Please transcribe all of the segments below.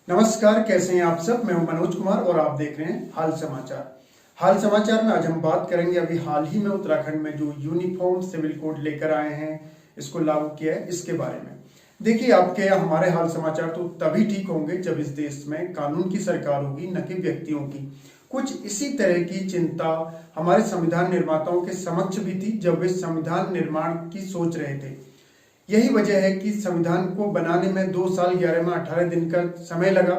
नमस्कार, कैसे हैं आप सब। मैं हूं मनोज कुमार और आप देख रहे हैं हाल समाचार। हाल समाचार में आज हम बात करेंगे अभी हाल ही में उत्तराखंड में जो यूनिफॉर्म सिविल कोड लेकर आए हैं, इसको लागू किया है, इसके बारे में। देखिए, आपके हमारे हाल समाचार तो तभी ठीक होंगे जब इस देश में कानून की सरकार होगी, न कि व्यक्तियों की। कुछ इसी तरह की चिंता हमारे संविधान निर्माताओं के समक्ष भी थी जब वे संविधान निर्माण की सोच रहे थे। यही वजह है कि संविधान को बनाने में 2 साल 11 माह 18 दिन का समय लगा,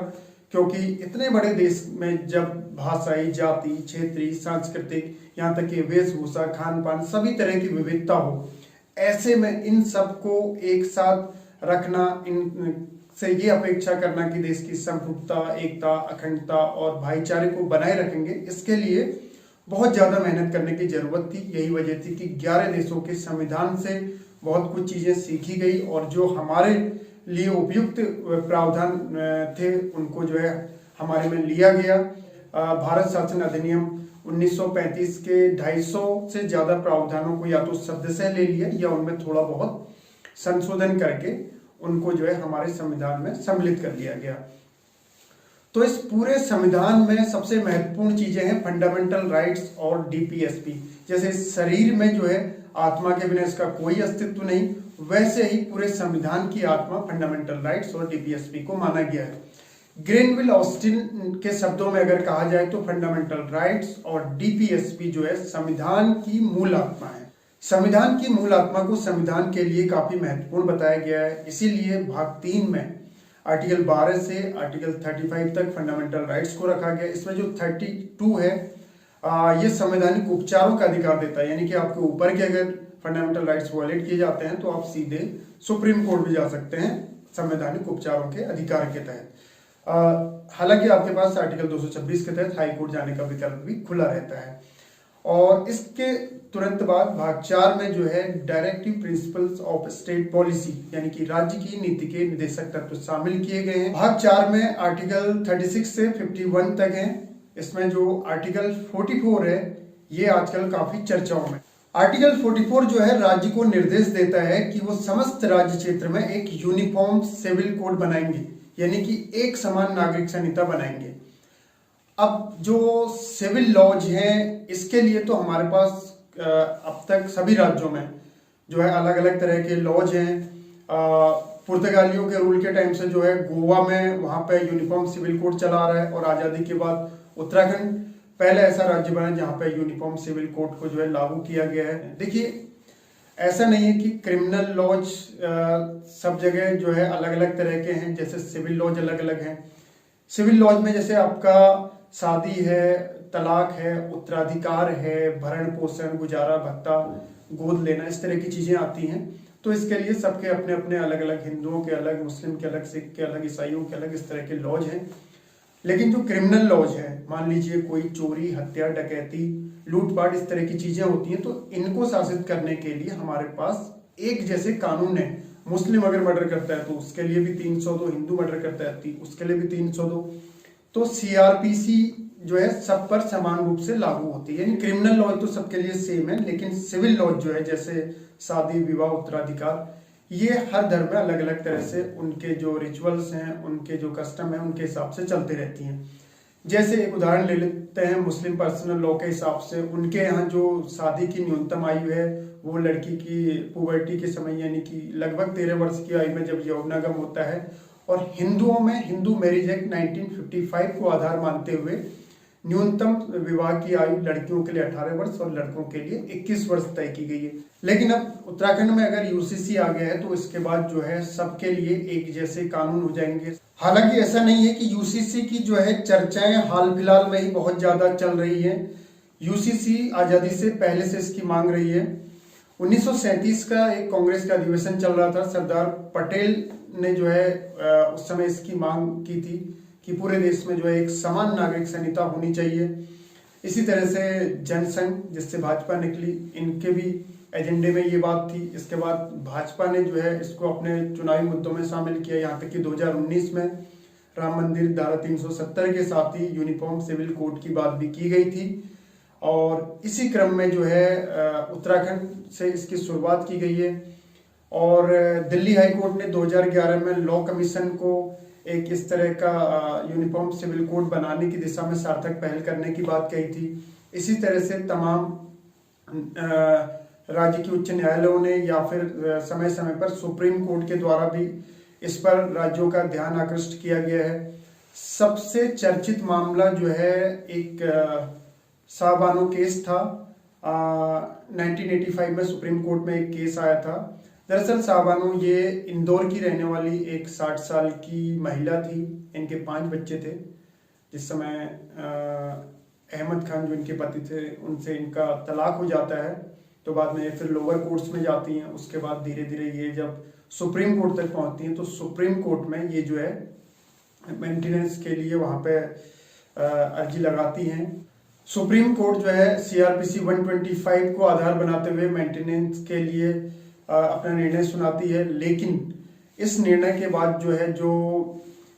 क्योंकि इतने बड़े देश में जब भाषाई, जाति, क्षेत्रीय, सांस्कृतिक, यहाँ तक कि वेशभूषा, खान पान, सभी तरह की विविधता हो, ऐसे में इन सबको एक साथ रखना, इन से ये अपेक्षा करना कि देश की संप्रभुता, एकता, अखंडता और भाईचारे को बनाए रखेंगे, इसके लिए बहुत ज्यादा मेहनत करने की जरूरत थी। यही वजह थी कि 11 देशों के संविधान से बहुत कुछ चीजें सीखी गई और जो हमारे लिए उपयुक्त प्रावधान थे उनको जो है हमारे में लिया गया। भारत शासन अधिनियम 1935 के 250 से ज्यादा प्रावधानों को या तो शब्द से ले लिया या उनमें थोड़ा बहुत संशोधन करके उनको जो है हमारे संविधान में सम्मिलित कर लिया गया। तो इस पूरे संविधान में सबसे महत्वपूर्ण चीजें हैं फंडामेंटल राइट्स और डीपीएसपी। जैसे शरीर में जो है आत्मा के बिना इसका कोई अस्तित्व नहीं, वैसे ही पूरे संविधान की आत्मा फंडामेंटल राइट्स और डीपीएसपी को माना गया है। ग्रेनविल ऑस्टिन के शब्दों में अगर कहा जाए तो फंडामेंटल राइट्स और डीपीएसपी जो है संविधान की मूल आत्मा है। संविधान की मूल आत्मा को संविधान के लिए काफी महत्वपूर्ण बताया गया है, इसीलिए भाग 3 में आर्टिकल 12 से आर्टिकल 35 तक फंडामेंटल राइट्स को रखा गया। इसमें जो 32 है ये संवैधानिक उपचारों का अधिकार देता है, यानी कि आपके ऊपर के अगर फंडामेंटल राइट्स वायलेट किए जाते हैं तो आप सीधे सुप्रीम कोर्ट भी जा सकते हैं संवैधानिक उपचारों के अधिकार के तहत। हालांकि आपके पास आर्टिकल 226 के तहत हाई कोर्ट जाने का विकल्प भी खुला रहता है। और इसके तुरंत बाद भाग 4 में जो है directive principles of state policy, यानी कि राज्य की नीति के निर्देशक तत्व शामिल किए गए हैं। भाग 4 में आर्टिकल 36 से 51 तक है। इसमें जो आर्टिकल 44 है ये आजकल काफी चर्चाओं में। आर्टिकल 44 जो है राज्य को निर्देश देता है कि वो समस्त राज्य क्षेत्र में एक यूनिफॉर्म सिविल कोड बनाएंगे, यानी कि एक समान नागरिक संहिता बनाएंगे। अब जो सिविल लॉज हैं इसके लिए तो हमारे पास अब तक सभी राज्यों में जो है अलग अलग तरह के लॉज हैं। पुर्तगालियों के रूल के टाइम से जो है गोवा में वहां पे यूनिफॉर्म सिविल कोड चला आ रहा है और आजादी के बाद उत्तराखंड पहले ऐसा राज्य बना जहां पे यूनिफॉर्म सिविल कोड को जो है लागू किया गया है। देखिए, ऐसा नहीं है कि क्रिमिनल लॉज सब जगह जो है अलग अलग तरह के हैं, जैसे सिविल लॉज अलग अलग हैं। सिविल लॉज में जैसे आपका शादी है, तलाक है, उत्तराधिकार है, भरण पोषण, गुजारा भत्ता, गोद लेना, इस तरह की चीजें आती हैं। तो इसके लिए सबके अपने अपने अलग अलग, हिंदुओं के अलग, मुस्लिम के अलग, सिख के अलग, ईसाइयों के अलग, इस तरह के लॉज हैं। लेकिन जो क्रिमिनल लॉज है, मान लीजिए कोई चोरी, हत्या, डकैती, लूटपाट, इस तरह की चीजें होती हैं, तो इनको शासित करने के लिए हमारे पास एक जैसे कानून है। मुस्लिम अगर मर्डर करता है तो उसके लिए भी 302, हिंदू मर्डर करता है उसके लिए भी 302। तो सीआरपीसी जो है सब पर समान रूप से लागू होती है। यानी क्रिमिनल लॉ तो सबके लिए सेम है, लेकिन सिविल लॉ जो है जैसे शादी, विवाह, उत्तराधिकार, ये हर धर्म में अलग अलग तरह से उनके जो रिचुअल्स हैं, उनके जो कस्टम है, उनके हिसाब से चलते रहती हैं। जैसे एक उदाहरण ले लेते हैं, मुस्लिम पर्सनल लॉ के हिसाब से उनके यहाँ जो शादी की न्यूनतम आयु है वो लड़की की पुबर्टी के समय, यानी कि लगभग 13 वर्ष की आयु में जब यौवनागम होता है। और हिंदुओं में हिंदू मैरिज एक्ट 1955 को आधार मानते हुए न्यूनतम विवाह की आयु लड़कियों के लिए 18 वर्ष और लड़कों के लिए 21 वर्ष तय की गई है। लेकिन अब उत्तराखंड में अगर यूसीसी आ गया है तो इसके बाद जो है सबके लिए एक जैसे कानून हो जाएंगे। हालांकि ऐसा नहीं है कि यूसीसी की जो है चर्चाएं हाल फिलहाल में ही बहुत ज्यादा चल रही है। यूसीसी आजादी से पहले से इसकी मांग रही है। 1937 का एक कांग्रेस का अधिवेशन चल रहा था, सरदार पटेल ने जो है उस समय इसकी मांग की थी कि पूरे देश में जो है एक समान नागरिक संहिता होनी चाहिए। इसी तरह से जनसंघ, जिससे भाजपा निकली, इनके भी एजेंडे में ये बात थी। इसके बाद भाजपा ने जो है इसको अपने चुनावी मुद्दों में शामिल किया, यहाँ तक कि 2019 में राम मंदिर धारा 370 के साथ ही यूनिफॉर्म सिविल कोड की बात भी की गई थी। और इसी क्रम में जो है उत्तराखंड से इसकी शुरुआत की गई है। और दिल्ली हाई कोर्ट ने 2011 में लॉ कमीशन को एक इस तरह का यूनिफॉर्म सिविल कोड बनाने की दिशा में सार्थक पहल करने की बात कही थी। इसी तरह से तमाम राज्य के उच्च न्यायालयों ने या फिर समय समय पर सुप्रीम कोर्ट के द्वारा भी इस पर राज्यों का ध्यान आकृष्ट किया गया है। सबसे चर्चित मामला जो है एक शाहबानो केस था। 1985 में सुप्रीम कोर्ट में एक केस आया था। दरअसल शाहबानो ये इंदौर की रहने वाली एक 60 साल की महिला थी। इनके 5 बच्चे थे। जिस समय अहमद खान जो इनके पति थे उनसे इनका तलाक हो जाता है, तो बाद में फिर लोअर कोर्ट्स में जाती हैं। उसके बाद धीरे धीरे ये जब सुप्रीम कोर्ट तक पहुंचती हैं तो सुप्रीम कोर्ट में ये जो है मेंटेनेंस के लिए वहां पे अर्जी लगाती हैं। सुप्रीम कोर्ट जो है सीआरपीसी 125 को आधार बनाते हुए मेंटेनेंस के लिए अपना निर्णय सुनाती है। लेकिन इस निर्णय के बाद जो है जो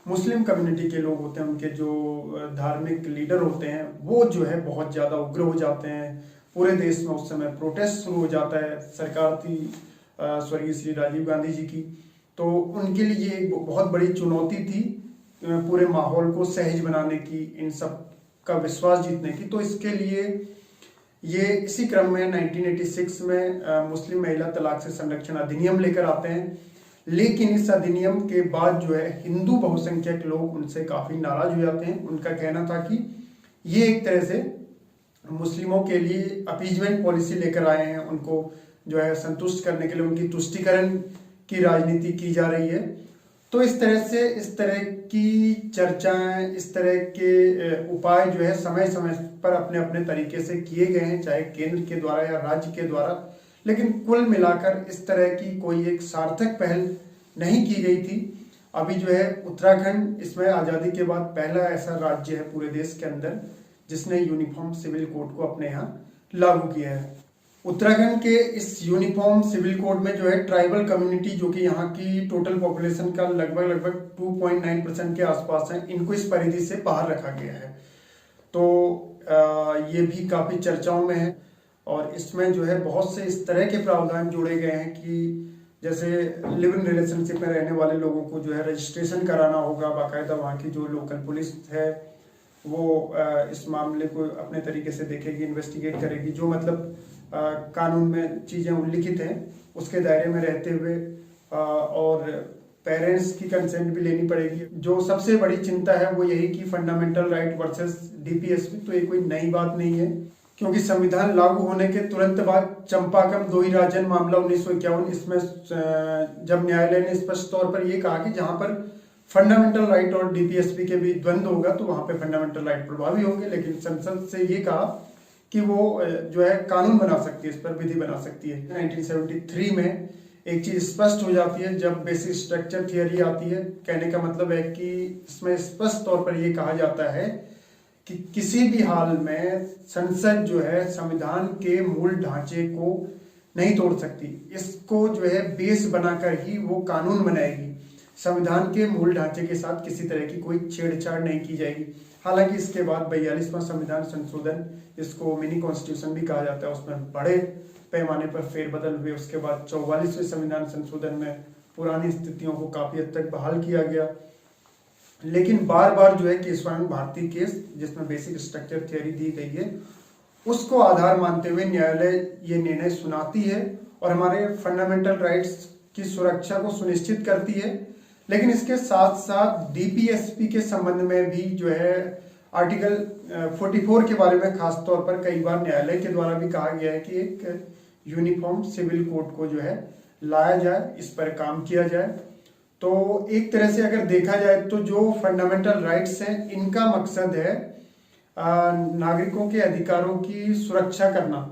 मुस्लिम कम्युनिटी के लोग होते हैं, उनके जो धार्मिक लीडर होते हैं, वो जो है बहुत ज़्यादा उग्र हो जाते हैं। पूरे देश में उस समय प्रोटेस्ट शुरू हो जाता है। सरकार थी स्वर्गीय श्री राजीव गांधी जी की, तो उनके लिए एक बहुत बड़ी चुनौती थी पूरे माहौल को सहज बनाने की, इन सब का विश्वास जीतने की। तो इसके लिए ये इसी क्रम में 1986 में मुस्लिम महिला तलाक से संरक्षण अधिनियम लेकर आते हैं। लेकिन इस अधिनियम के बाद जो है हिंदू बहुसंख्यक लोग उनसे काफी नाराज हो जाते हैं। उनका कहना था कि ये एक तरह से मुस्लिमों के लिए अपीजमेंट पॉलिसी लेकर आए हैं, उनको जो है संतुष्ट करने के लिए उनकी तुष्टीकरण की राजनीति की जा रही है। तो इस तरह की चर्चाएं, इस तरह के उपाय जो है समय समय पर अपने अपने तरीके से किए गए हैं, चाहे केंद्र के द्वारा या राज्य के द्वारा। लेकिन कुल मिलाकर इस तरह की कोई एक सार्थक पहल नहीं की गई थी। अभी जो है उत्तराखंड इसमें आज़ादी के बाद पहला ऐसा राज्य है पूरे देश के अंदर जिसने यूनिफॉर्म सिविल कोड को अपने यहाँ लागू किया है। उत्तराखंड के इस यूनिफॉर्म सिविल कोड में जो है ट्राइबल कम्युनिटी, जो कि यहाँ की टोटल पॉपुलेशन का लगभग 2.9% के आसपास है, इनको इस परिधि से बाहर रखा गया है। तो ये भी काफी चर्चाओं में है और इसमें जो है बहुत से इस तरह के प्रावधान जोड़े गए हैं कि जैसे लिव इन रिलेशनशिप में रहने वाले लोगों को जो है रजिस्ट्रेशन कराना होगा। बाकायदा वहाँ की जो लोकल पुलिस है वो इस मामले को अपने तरीके से देखेगी, इन्वेस्टिगेट करेगी। जो मतलब कानून में चीजें उल्लिखित हैं उसके दायरे में रहते हुए और पेरेंट्स की कंसेंट भी लेनी पड़ेगी। जो सबसे बड़ी चिंता है वो यही कि फंडामेंटल राइट वर्सेस डीपीएसपी, तो ये कोई नई बात नहीं है क्योंकि संविधान लागू होने के तुरंत बाद चंपाकम दोहिराजन मामला 1951, इसमें जब न्यायालय ने स्पष्ट तौर पर यह कहा कि जहां पर फंडामेंटल राइट और डीपीएसपी के बीच द्वंद्व होगा तो वहां पे फंडामेंटल राइट प्रभावी होंगे। लेकिन संसद से ये कहा कि वो जो है कानून बना सकती है, इस पर विधि बना सकती है। 1973 में एक चीज स्पष्ट हो जाती है जब बेसिक स्ट्रक्चर थियरी आती है। कहने का मतलब है कि इसमें स्पष्ट तौर पर यह कहा जाता है कि किसी भी हाल में संसद जो है संविधान के मूल ढांचे को नहीं तोड़ सकती। इसको जो है बेस बनाकर ही वो कानून बनाएगी। संविधान के मूल ढांचे के साथ किसी तरह की कोई छेड़छाड़ नहीं की जाएगी। हालांकि इसके बाद 42वां संविधान संशोधन, जिसको मिनी कॉन्स्टिट्यूशन भी कहा जाता है, उसमें बड़े पैमाने पर फेरबदल हुए। उसके बाद 44वें संविधान संशोधन में पुरानी स्थितियों को काफी हद तक बहाल किया गया। लेकिन बार बार जो है केशवानंद भारती केस, जिसमें बेसिक स्ट्रक्चर थियरी दी गई है, उसको आधार मानते हुए न्यायालय ये निर्णय सुनाती है और हमारे फंडामेंटल राइट्स की सुरक्षा को सुनिश्चित करती है। लेकिन इसके साथ साथ डीपीएसपी के संबंध में भी जो है आर्टिकल 44 के बारे में खास तौर पर कई बार न्यायालय के द्वारा भी कहा गया है कि एक यूनिफॉर्म सिविल कोड को जो है लाया जाए, इस पर काम किया जाए। तो एक तरह से अगर देखा जाए तो जो फंडामेंटल राइट्स हैं, इनका मकसद है नागरिकों के अधिकारों की सुरक्षा करना।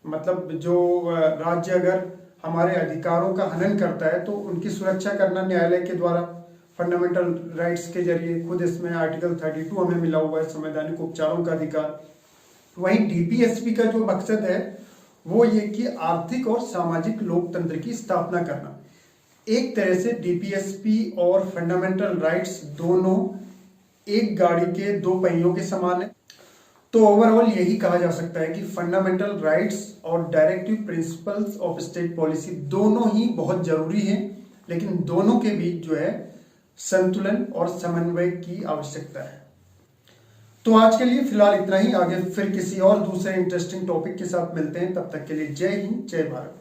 मतलब जो राज्य अगर हमारे अधिकारों का हनन करता है तो उनकी सुरक्षा करना न्यायालय के द्वारा फंडामेंटल राइट्स के जरिए। खुद इसमें आर्टिकल 32 हमें मिला हुआ है, संवैधानिक उपचारों का अधिकार। वहीं डीपीएसपी का जो मकसद है वो ये कि आर्थिक और सामाजिक लोकतंत्र की स्थापना करना। एक तरह से डीपीएसपी और फंडामेंटल राइट्स दोनों एक गाड़ी के दो पहियों के समान है। तो ओवरऑल यही कहा जा सकता है कि फंडामेंटल राइट्स और directive principles of state policy दोनों ही बहुत जरूरी हैं, लेकिन दोनों के बीच जो है संतुलन और समन्वय की आवश्यकता है। तो आज के लिए फिलहाल इतना ही। आगे फिर किसी और दूसरे इंटरेस्टिंग टॉपिक के साथ मिलते हैं। तब तक के लिए जय हिंद, जय भारत।